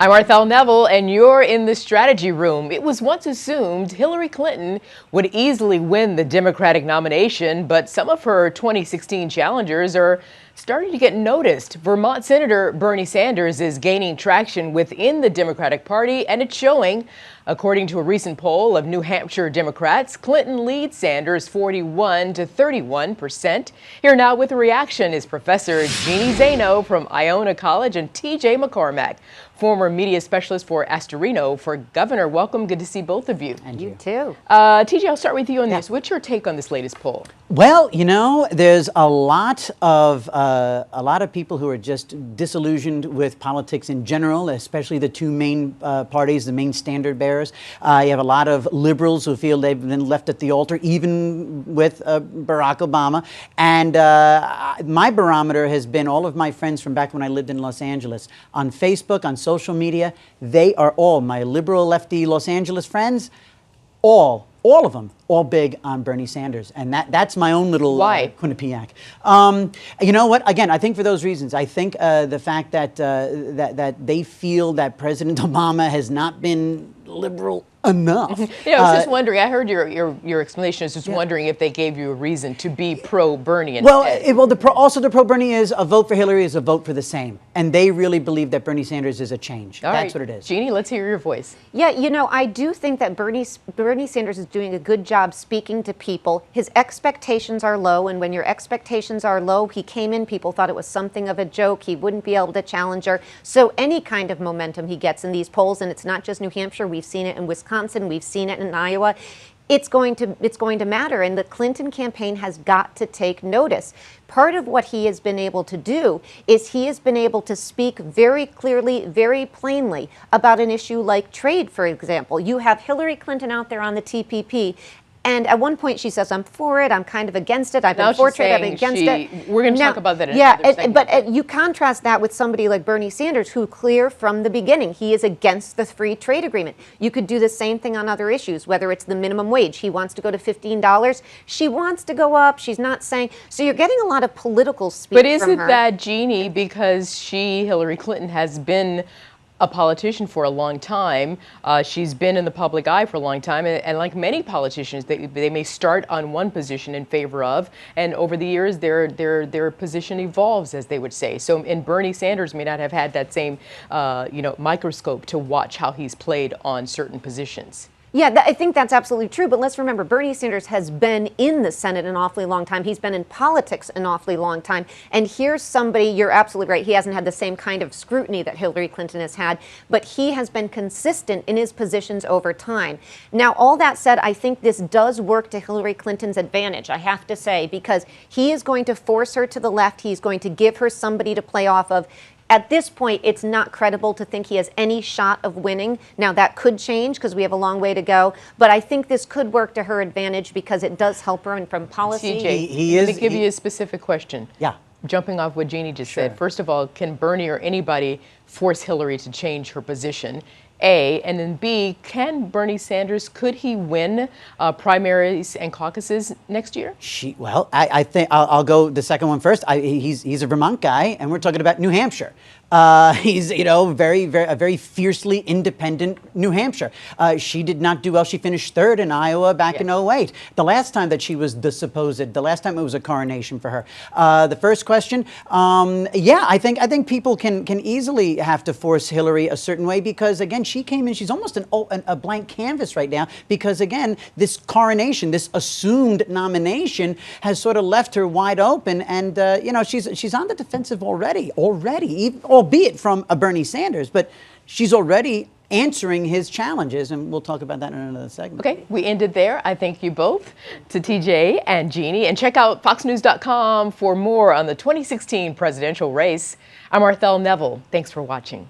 I'm Arthel Neville, and you're in the strategy room. It was once assumed Hillary Clinton would easily win the Democratic nomination, but some of her 2016 challengers are starting to get noticed. Vermont Senator Bernie Sanders is gaining traction within the Democratic Party, and it's showing. According to a recent poll of New Hampshire Democrats, Clinton leads Sanders 41 to 31%. Here now with a reaction is Professor Jeanne Zaino from Iona College and T.J. McCormack, former media specialist for Astorino for governor. Welcome. Good to see both of you. And you too. T.J., I'll start with you on this. What's your take on this latest poll? Well, you know, there's a lot of people who are just disillusioned with politics in general, especially the two main parties, the main standard bearers. You have a lot of liberals who feel they've been left at the altar, even with Barack Obama. And my barometer has been all of my friends from back when I lived in Los Angeles. On Facebook, on social media, they are all, my liberal lefty Los Angeles friends, all of them, all big on Bernie Sanders. And that's my own little Quinnipiac. You know what? Again, I think for those reasons. I think the fact that, that they feel that President Obama has not been liberal enough. Yeah, I was just wondering, I heard your explanation. I was just wondering if they gave you a reason to be pro-Bernie. Well, also the pro-Bernie is a vote for Hillary is a vote for the same. And they really believe that Bernie Sanders is a change. That's what it is. Jeanne, let's hear your voice. Yeah, you know, I do think that Bernie Sanders is doing a good job speaking to people. His expectations are low, and when your expectations are low, he came in, people thought it was something of a joke. He wouldn't be able to challenge her. So any kind of momentum he gets in these polls, and it's not just New Hampshire, we've seen it in Wisconsin, we've seen it in Iowa, it's going to matter, and the Clinton campaign has got to take notice. Part of what he has been able to do is he has been able to speak very clearly, very plainly about an issue like trade, for example. You have Hillary Clinton out there on the TPP, and at one point she says, I'm for it, I'm kind of against it, I've been for trade, I've been against it. We're going to talk about that in another segment. But you contrast that with somebody like Bernie Sanders, who clear from the beginning, he is against the free trade agreement. You could do the same thing on other issues, whether it's the minimum wage. He wants to go to $15. She wants to go up. She's not saying. So you're getting a lot of political speech from her. But isn't that, Jeanne, because Hillary Clinton, has been a politician for a long time. She's been in the public eye for a long time, and like many politicians, they may start on one position in favor of, and over the years their position evolves, as they would say. So, and Bernie Sanders may not have had that same microscope to watch how he's played on certain positions. Yeah, I think that's absolutely true. But let's remember, Bernie Sanders has been in the Senate an awfully long time. He's been in politics an awfully long time. And here's somebody, you're absolutely right, he hasn't had the same kind of scrutiny that Hillary Clinton has had, but he has been consistent in his positions over time. Now, all that said, I think this does work to Hillary Clinton's advantage, I have to say, because he is going to force her to the left. He's going to give her somebody to play off of. At this point, it's not credible to think he has any shot of winning. Now, that could change because we have a long way to go, but I think this could work to her advantage because it does help her, and from policy. TJ, let me give you a specific question. Yeah. Jumping off what Jeanne just said. First of all, can Bernie or anybody force Hillary to change her position? A, and then B, can Bernie Sanders, could he win primaries and caucuses next year? Well, I think I'll go the second one first. He's a Vermont guy, and we're talking about New Hampshire. He's, a very fiercely independent New Hampshire. She did not do well. She finished third in Iowa back in 2008. The last time that she was the last time it was a coronation for her. The first question, I think people can easily have to force Hillary a certain way because, again, she came in, she's almost a blank canvas right now because, again, this coronation, this assumed nomination has sort of left her wide open, and, she's on the defensive already, albeit from a Bernie Sanders, but she's already answering his challenges, and we'll talk about that in another segment. Okay, we ended there. I thank you both, to TJ and Jeanne, and check out foxnews.com for more on the 2016 presidential race. I'm Arthel Neville. Thanks for watching.